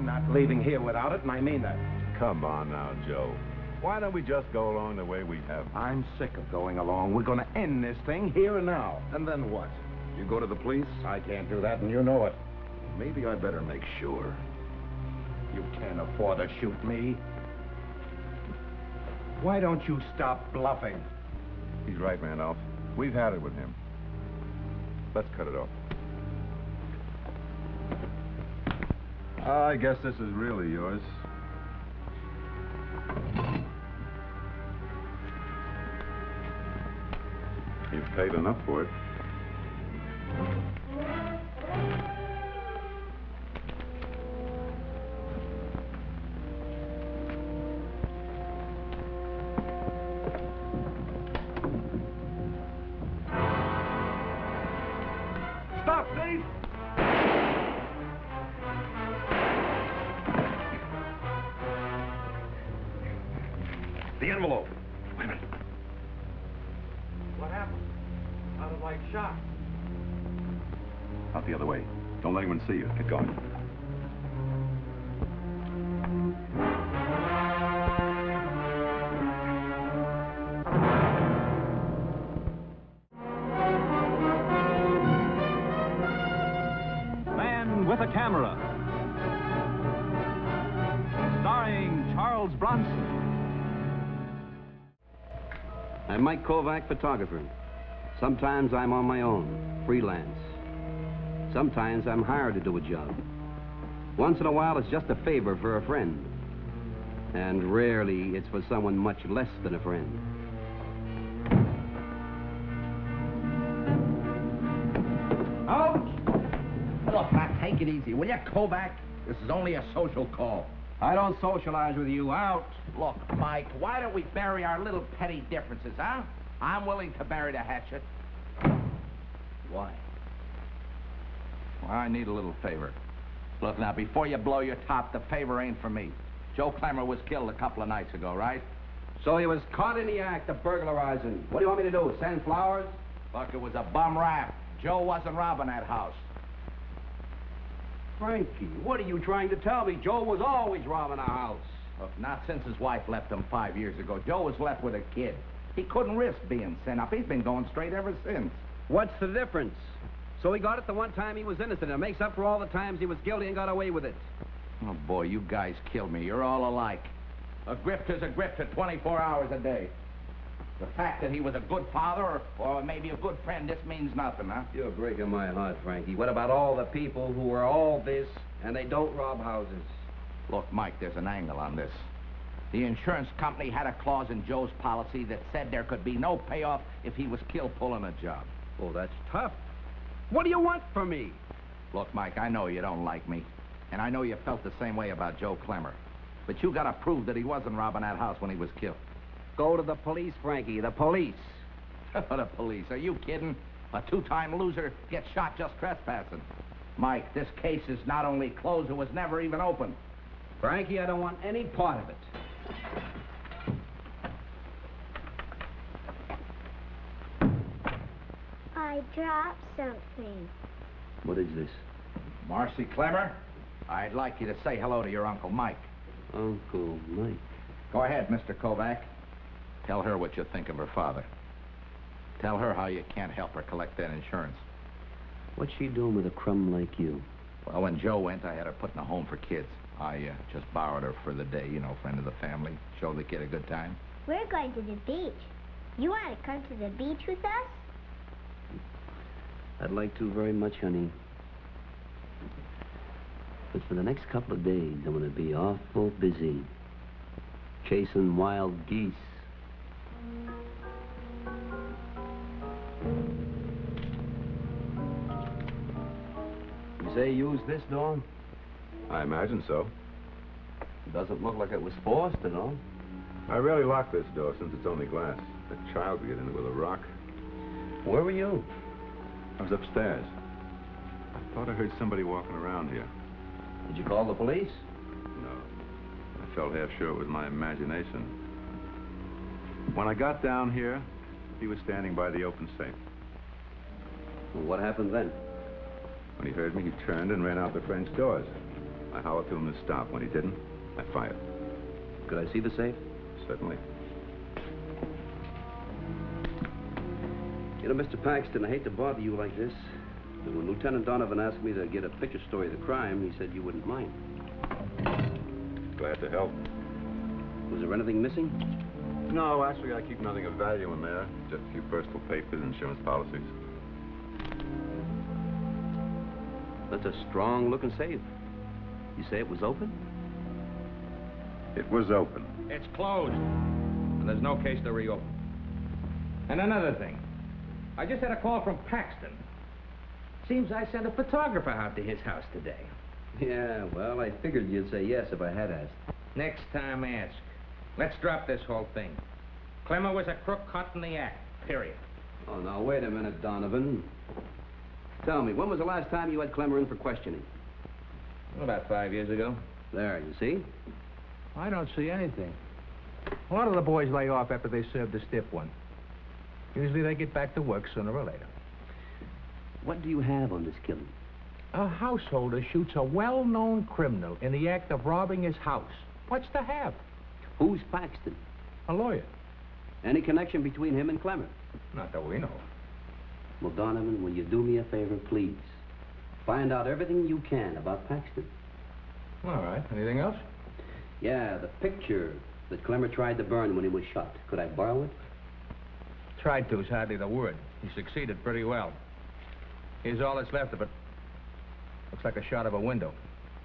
I'm not leaving here without it, and I mean that. Come on now, Joe. Why don't we just go along the way we have? I'm sick of going along. We're going to end this thing here and now. And then what? You go to the police? I can't do that, and you know it. Maybe I better make sure. You can't afford to shoot me. Why don't you stop bluffing? He's right, Randolph. We've had it with him. Let's cut it off. I guess this is really yours. You've paid enough for it. Stop, thief! The envelope. Wait a minute. What happened? Sounded like shot. Out the other way. Don't let anyone see you. Get going. Man with a Camera, starring Charles Bronson. I'm Mike Kovac, photographer. Sometimes I'm on my own, freelance. Sometimes I'm hired to do a job. Once in a while, it's just a favor for a friend. And rarely, it's for someone much less than a friend. Out! Look, now, take it easy, will you, Kovac? This is only a social call. I don't socialize with you. Out. Look, Mike, why don't we bury our little petty differences, huh? I'm willing to bury the hatchet. Why? Well, I need a little favor. Look, now, before you blow your top, the favor ain't for me. Joe Clemmer was killed a couple of nights ago, right? So he was caught in the act of burglarizing. What do you want me to do, send flowers? Look, it was a bum rap. Joe wasn't robbing that house. Frankie, what are you trying to tell me? Joe was always robbing our house. Look, not since his wife left him 5 years ago. Joe was left with a kid. He couldn't risk being sent up. He's been going straight ever since. What's the difference? So he got it the one time he was innocent, and makes up for all the times he was guilty and got away with it. Oh, boy, you guys killed me. You're all alike. A grifter's a grifter 24 hours a day. The fact that he was a good father or maybe a good friend, this means nothing, huh? You're breaking my heart, Frankie. What about all the people who are all this, and they don't rob houses? Look, Mike, there's an angle on this. The insurance company had a clause in Joe's policy that said there could be no payoff if he was killed pulling a job. Oh, that's tough. What do you want from me? Look, Mike, I know you don't like me, and I know you felt the same way about Joe Clemmer. But you gotta prove that he wasn't robbing that house when he was killed. Go to the police, Frankie, the police. The police, are you kidding? A two-time loser gets shot just trespassing. Mike, this case is not only closed, it was never even opened. Frankie, I don't want any part of it. I dropped something. What is this? Marcy Clemmer, I'd like you to say hello to your Uncle Mike. Uncle Mike. Go ahead, Mr. Kovac. Tell her what you think of her father. Tell her how you can't help her collect that insurance. What's she doing with a crumb like you? Well, when Joe went, I had her put in a home for kids. I just borrowed her for the day, you know, friend of the family. Show the kid a good time. We're going to the beach. You want to come to the beach with us? I'd like to very much, honey. But for the next couple of days, I'm going to be awful busy. Chasing wild geese. You say you used this door? I imagine so. It doesn't look like it was forced at all. I rarely lock this door since it's only glass. A child would get in it with a rock. Where were you? I was upstairs. I thought I heard somebody walking around here. Did you call the police? No. I felt half sure it was my imagination. When I got down here, he was standing by the open safe. Well, what happened then? When he heard me, he turned and ran out the French doors. I hollered to him to stop. When he didn't, I fired. Could I see the safe? Certainly. You know, Mr. Paxton, I hate to bother you like this, but when Lieutenant Donovan asked me to get a picture story of the crime, he said you wouldn't mind. Glad to help. Was there anything missing? No, actually, I keep nothing of value in there. Just a few personal papers, insurance policies. That's a strong-looking safe. You say it was open? It was open. It's closed. And there's no case to reopen. And another thing. I just had a call from Paxton. Seems I sent a photographer out to his house today. Yeah, well, I figured you'd say yes if I had asked. Next time, ask. Let's drop this whole thing. Clemmer was a crook caught in the act, period. Oh, now, wait a minute, Donovan. Tell me, when was the last time you had Clemmer in for questioning? About 5 years ago. There, you see? I don't see anything. A lot of the boys lay off after they serve the stiff one. Usually they get back to work sooner or later. What do you have on this killing? A householder shoots a well-known criminal in the act of robbing his house. What's to have? Who's Paxton? A lawyer. Any connection between him and Clemmer? Not that we know. Well, Donovan, will you do me a favor, please? Find out everything you can about Paxton. All right. Anything else? Yeah, the picture that Clemmer tried to burn when he was shot. Could I borrow it? Tried to is hardly the word. He succeeded pretty well. Here's all that's left of it. Looks like a shot of a window.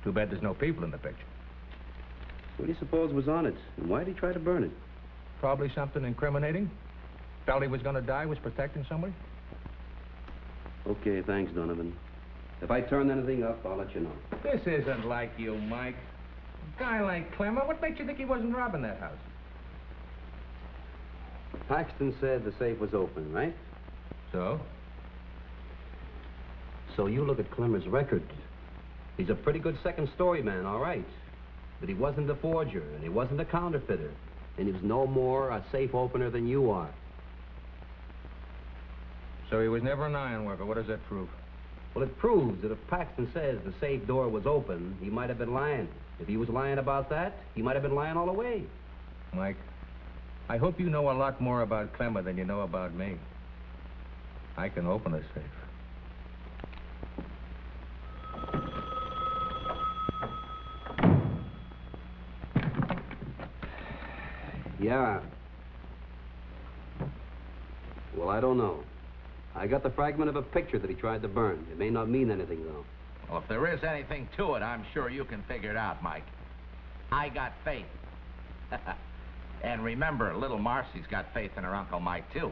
Too bad there's no people in the picture. What do you suppose was on it? And why did he try to burn it? Probably something incriminating. Felt he was going to die, was protecting somebody. Okay, thanks, Donovan. If I turn anything up, I'll let you know. This isn't like you, Mike. A guy like Clemmer, what makes you think he wasn't robbing that house? Paxton said the safe was open, right? So? So you look at Clemmer's record. He's a pretty good second-story man, all right. But he wasn't a forger, and he wasn't a counterfeiter. And he was no more a safe opener than you are. So he was never an iron worker. What does that prove? Well, it proves that if Paxton says the safe door was open, he might have been lying. If he was lying about that, he might have been lying all the way. Mike, I hope you know a lot more about Clemmer than you know about me. I can open a safe. Yeah. Well, I don't know. I got the fragment of a picture that he tried to burn. It may not mean anything, though. Well, if there is anything to it, I'm sure you can figure it out, Mike. I got faith. And remember, little Marcy's got faith in her Uncle Mike, too.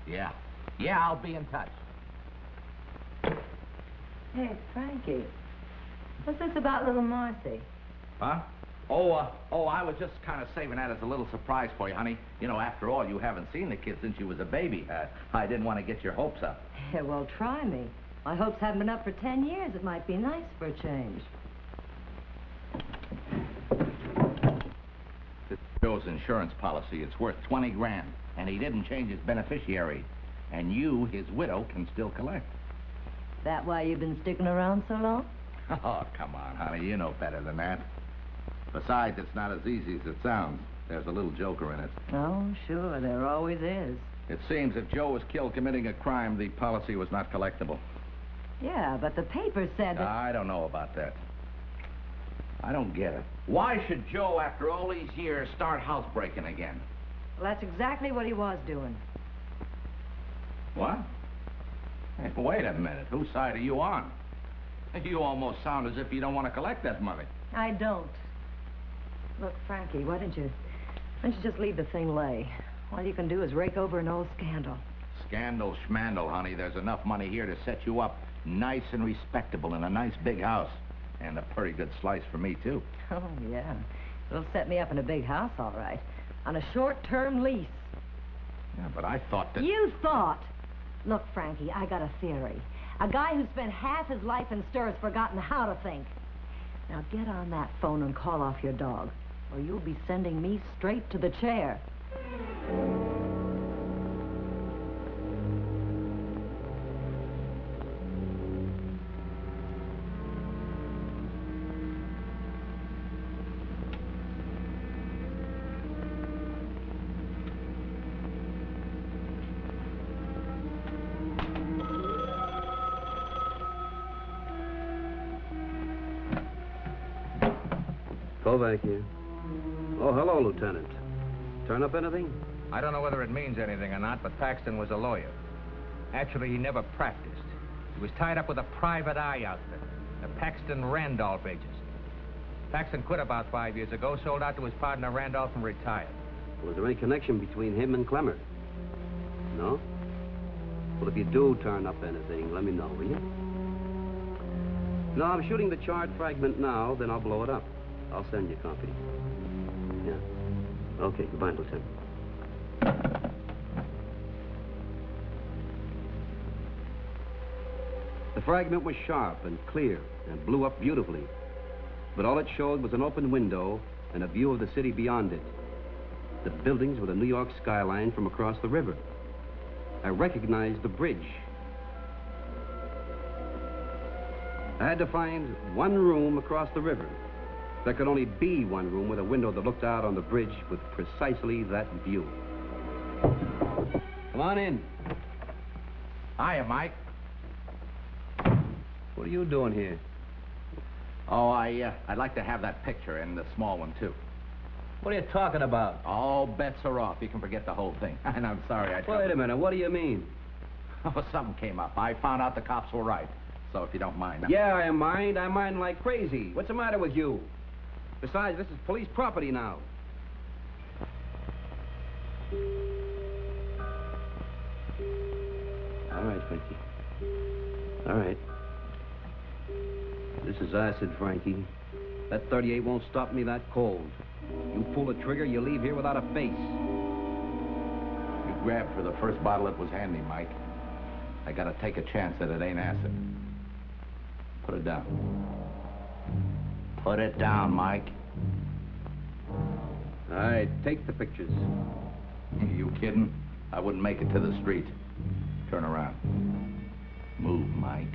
Yeah. Yeah, I'll be in touch. Hey, Frankie. What's this about little Marcy? Huh? Oh, I was just kind of saving that as a little surprise for you, honey. You know, after all, you haven't seen the kid since you was a baby. I didn't want to get your hopes up. Yeah, well, try me. My hopes haven't been up for 10 years. It might be nice for a change. This Joe's insurance policy, it's worth 20 grand, and he didn't change his beneficiary. And you, his widow, can still collect. That why you've been sticking around so long? Oh, come on, honey. You know better than that. Besides, it's not as easy as it sounds. There's a little joker in it. Oh, sure. There always is. It seems if Joe was killed committing a crime, the policy was not collectible. Yeah, but the paper said that... I don't know about that. I don't get it. Why should Joe, after all these years, start housebreaking again? Well, that's exactly what he was doing. What? Hey, wait a minute. Whose side are you on? You almost sound as if you don't want to collect that money. I don't. Look, Frankie, why don't you just leave the thing lay? All you can do is rake over an old scandal. Scandal schmandal, honey. There's enough money here to set you up nice and respectable in a nice big house. And a pretty good slice for me, too. Oh, yeah. It'll set me up in a big house, all right. On a short-term lease. Yeah, but I thought that... You thought? Look, Frankie, I got a theory. A guy who spent half his life in stir has forgotten how to think. Now get on that phone and call off your dog, or you'll be sending me straight to the chair. Kovac here. Oh, hello, Lieutenant. Turn up anything? I don't know whether it means anything or not, but Paxton was a lawyer. Actually, he never practiced. He was tied up with a private eye outfit, the Paxton Randolph Agency. Paxton quit about 5 years ago, sold out to his partner Randolph, and retired. Was there any connection between him and Clemmer? No? Well, if you do turn up anything, let me know, will you? No, I'm shooting the charred fragment now, then I'll blow it up. I'll send you a copy. Yeah. Okay, goodbye, Lieutenant. The fragment was sharp and clear and blew up beautifully. But all it showed was an open window and a view of the city beyond it. The buildings with a New York skyline from across the river. I recognized the bridge. I had to find one room across the river. There could only be one room with a window that looked out on the bridge with precisely that view. Come on in. Hiya, Mike. What are you doing here? Oh, I'd like to have that picture and the small one, too. What are you talking about? All bets are off. You can forget the whole thing. And I'm sorry I... Wait a minute. What do you mean? Oh, something came up. I found out the cops were right. So if you don't mind... Yeah, I mind. I mind like crazy. What's the matter with you? Besides, this is police property now. All right, Frankie. All right. This is acid, Frankie. That 38 won't stop me that cold. You pull the trigger, you leave here without a face. You grabbed for the first bottle that was handy, Mike. I gotta take a chance that it ain't acid. Put it down. Put it down, Mike. All right, take the pictures. You kidding? I wouldn't make it to the street. Turn around. Move, Mike.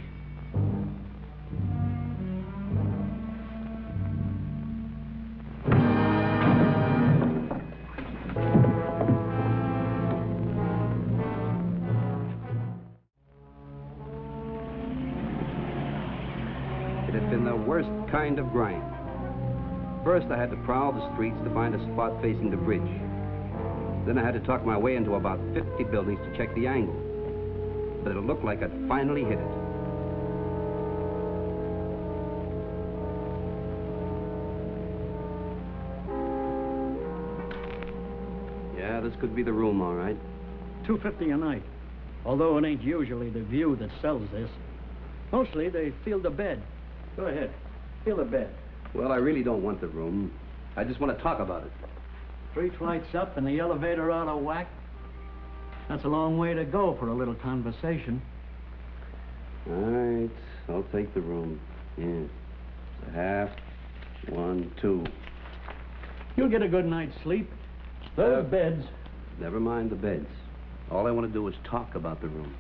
It had been the worst kind of grind. First, I had to prowl the streets to find a spot facing the bridge. Then I had to talk my way into about 50 buildings to check the angle. But it looked like I'd finally hit it. Yeah, this could be the room, all right. $250 a night. Although it ain't usually the view that sells this. Mostly they feel the bed. Go ahead. Feel the bed. Well, I really don't want the room. I just want to talk about it. 3 flights up and the elevator out of whack. That's a long way to go for a little conversation. All right, I'll take the room. Yeah. It's a half, 1, 2. You'll get a good night's sleep. Those beds. Never mind the beds. All I want to do is talk about the room.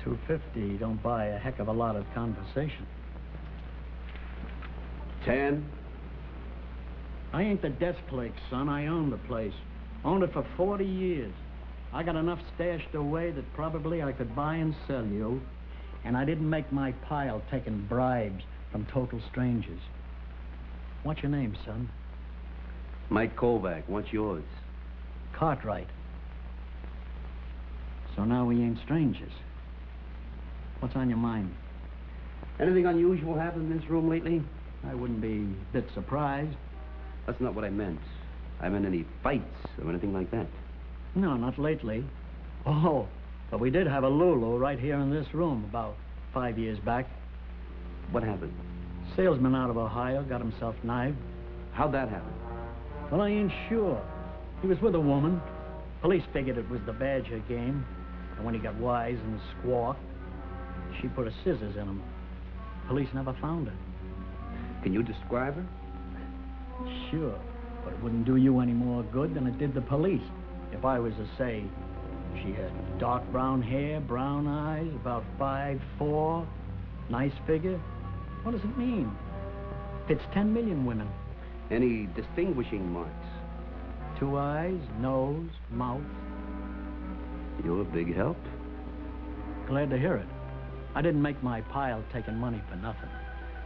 $250 don't buy a heck of a lot of conversation. 10. I ain't the desk clerk, son. I own the place. Owned it for 40 years. I got enough stashed away that probably I could buy and sell you. And I didn't make my pile taking bribes from total strangers. What's your name, son? Mike Kovac. What's yours? Cartwright. So now we ain't strangers. What's on your mind? Anything unusual happened in this room lately? I wouldn't be a bit surprised. That's not what I meant. I meant any fights or anything like that. No, not lately. Oh, but we did have a Lulu right here in this room about 5 years back. What happened? Salesman out of Ohio got himself knifed. How'd that happen? Well, I ain't sure. He was with a woman. Police figured it was the badger game. And when he got wise and squawked, she put her scissors in him. Police never found her. Can you describe her? Sure, but it wouldn't do you any more good than it did the police. If I was to say she had dark brown hair, brown eyes, about 5'4", nice figure, what does it mean? Fits 10 million women. Any distinguishing marks? 2 eyes, nose, mouth. You're a big help. Glad to hear it. I didn't make my pile taking money for nothing.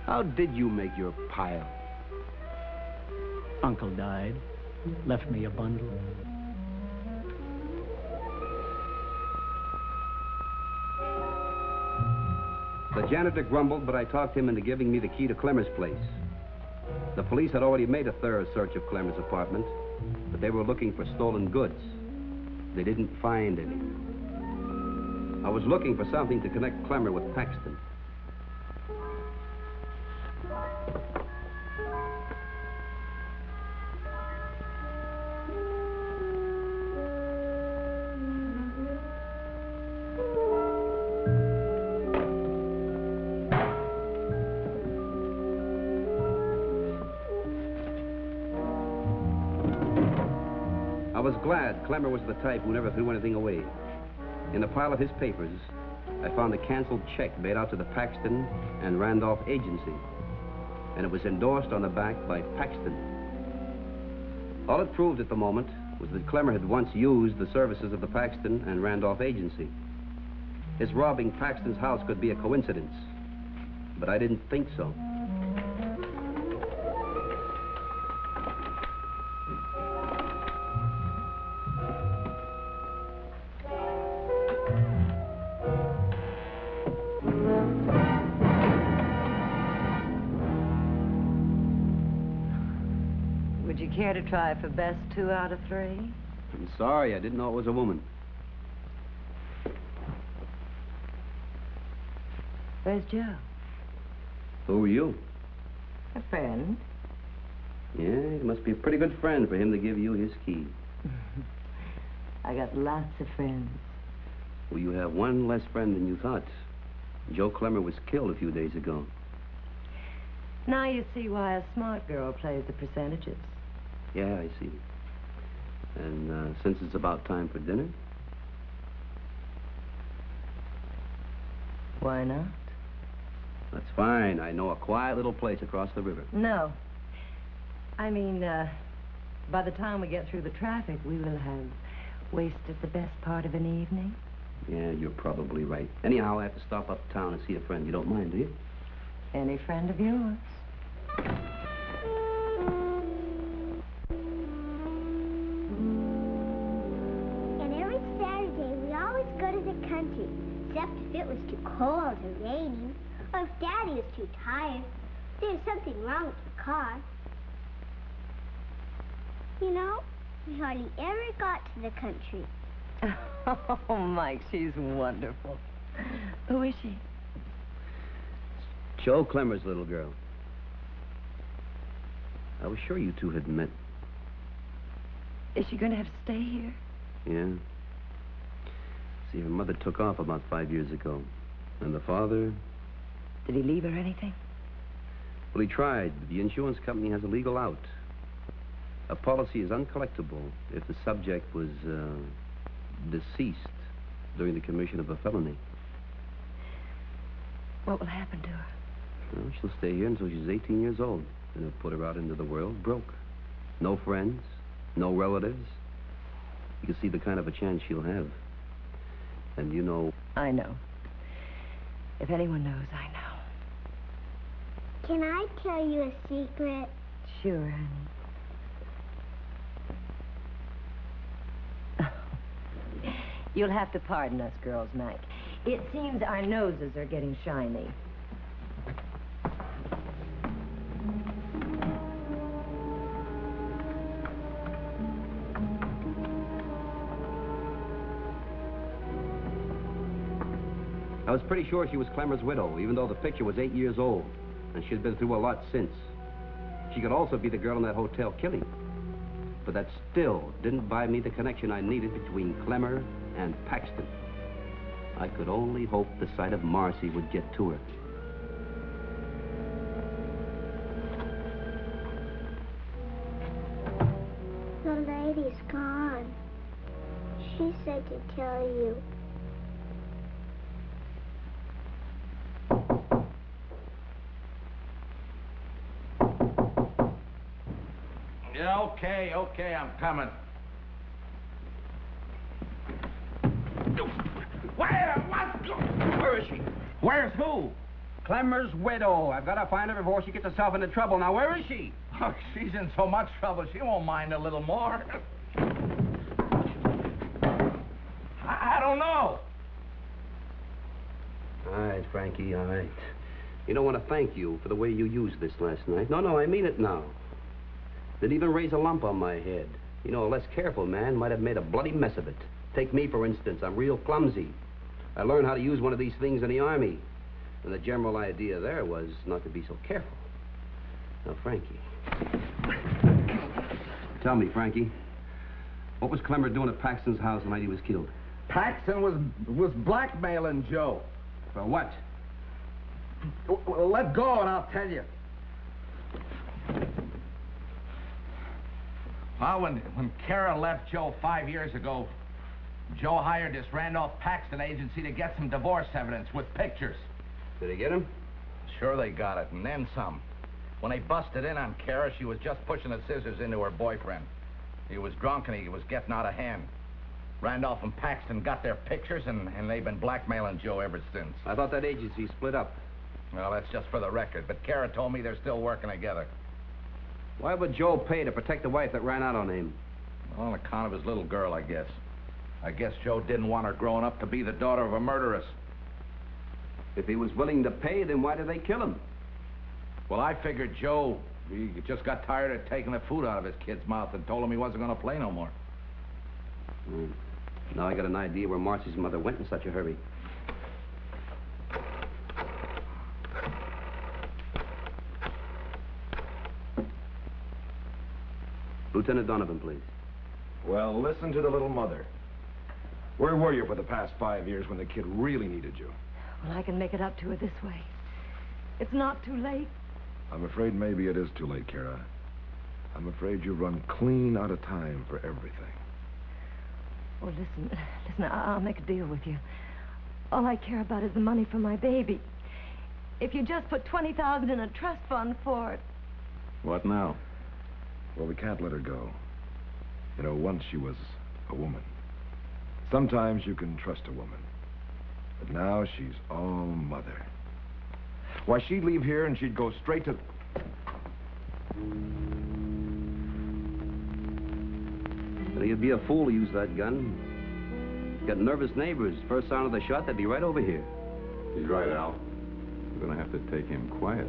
How did you make your pile? Uncle died. Left me a bundle. The janitor grumbled, but I talked him into giving me the key to Clemmer's place. The police had already made a thorough search of Clemmer's apartment, but they were looking for stolen goods. They didn't find any. I was looking for something to connect Clemmer with Paxton. I was glad Clemmer was the type who never threw anything away. In the pile of his papers, I found a canceled check made out to the Paxton and Randolph Agency, and it was endorsed on the back by Paxton. All it proved at the moment was that Clemmer had once used the services of the Paxton and Randolph Agency. His robbing Paxton's house could be a coincidence, but I didn't think so. Would you care to try for best 2 out of 3? I'm sorry, I didn't know it was a woman. Where's Joe? Who are you? A friend. Yeah, it must be a pretty good friend for him to give you his key. I got lots of friends. Well, you have one less friend than you thought. Joe Clemmer was killed a few days ago. Now you see why a smart girl plays the percentages. Yeah, I see. And since it's about time for dinner? Why not? That's fine. I know a quiet little place across the river. No. I mean, by the time we get through the traffic, we will have wasted the best part of an evening. Yeah, you're probably right. Anyhow, I have to stop uptown and see a friend. You don't mind, do you? Any friend of yours. And every Saturday, we always go to the country, except if it was too cold or raining, or if Daddy was too tired. There's something wrong with the car. You know, we hardly ever got to the country. Oh, Mike, she's wonderful. Who is she? Joe Clemmer's little girl. I was sure you two had met. Is she going to have to stay here? Yeah. See, her mother took off about 5 years ago. And the father... Did he leave her anything? Well, he tried, but the insurance company has a legal out. A policy is uncollectible if the subject was, deceased during the commission of a felony. What will happen to her? Well, she'll stay here until she's 18 years old. And they'll put her out into the world broke. No friends, no relatives. You can see the kind of a chance she'll have. And you know... I know. If anyone knows, I know. Can I tell you a secret? Sure, honey. You'll have to pardon us girls, Mike. It seems our noses are getting shiny. I was pretty sure she was Clemmer's widow, even though the picture was 8 years old. And she'd been through a lot since. She could also be the girl in that hotel killing. But that still didn't buy me the connection I needed between Clemmer and Paxton. I could only hope the sight of Marcy would get to her. The lady's gone. She said to tell you. Yeah, okay, I'm coming. Where is she? Where's who? Clemmer's widow. I've got to find her before she gets herself into trouble. Now, where is she? Look, she's in so much trouble, she won't mind a little more. I don't know. All right, Frankie, all right. You don't want to thank you for the way you used this last night. No, I mean it now. Didn't even raise a lump on my head. You know, a less careful man might have made a bloody mess of it. Take me, for instance. I'm real clumsy. I learned how to use one of these things in the Army. And the general idea there was not to be so careful. Now, Frankie. Tell me, Frankie, what was Clemmer doing at Paxton's house the night he was killed? Paxton was blackmailing Joe. For what? Well, let go and I'll tell you. Well, when Kara left Joe 5 years ago, Joe hired this Randolph Paxton agency to get some divorce evidence with pictures. Did they get him? Sure they got it, and then some. When they busted in on Kara, she was just pushing the scissors into her boyfriend. He was drunk and he was getting out of hand. Randolph and Paxton got their pictures, and they've been blackmailing Joe ever since. I thought that agency split up. Well, that's just for the record, but Kara told me they're still working together. Why would Joe pay to protect the wife that ran out on him? Well, on account of his little girl, I guess. I guess Joe didn't want her growing up to be the daughter of a murderess. If he was willing to pay, then why did they kill him? Well, I figured Joe, he just got tired of taking the food out of his kid's mouth and told him he wasn't going to play no more. Now I got an idea where Marcy's mother went in such a hurry. Lieutenant Donovan, please. Well, listen to the little mother. Where were you for the past 5 years when the kid really needed you? Well, I can make it up to her this way. It's not too late. I'm afraid maybe it is too late, Kara. I'm afraid you've run clean out of time for everything. Oh, listen, I'll make a deal with you. All I care about is the money for my baby. If you just put $20,000 in a trust fund for it. What now? Well, we can't let her go. You know, once she was a woman. Sometimes you can trust a woman. But now she's all mother. Why, she'd leave here and she'd go straight to... Well, you'd be a fool to use that gun. Got nervous neighbors. First sound of the shot, they'd be right over here. He's right, Al. We're going to have to take him quiet.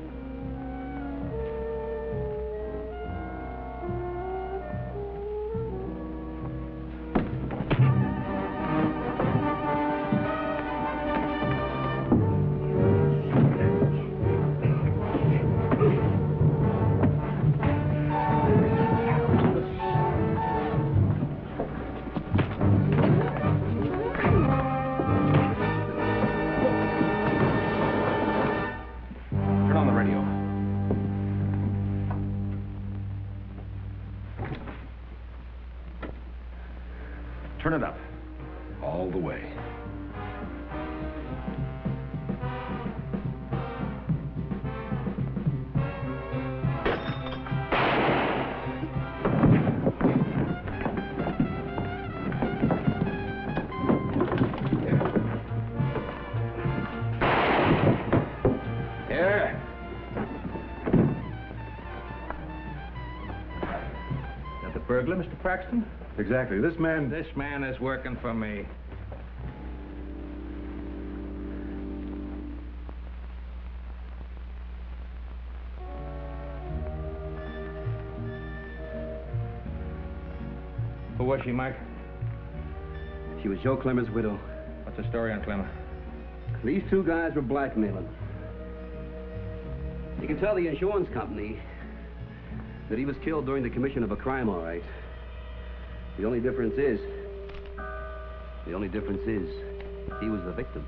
Turn it up. All the way. Here. That the burglar, Mr. Paxton? Exactly. This man... This man is working for me. Who was she, Mike? She was Joe Clemmer's widow. What's the story on Clemmer? These two guys were blackmailing. You can tell the insurance company that he was killed during the commission of a crime, all right. The only difference is he was the victim.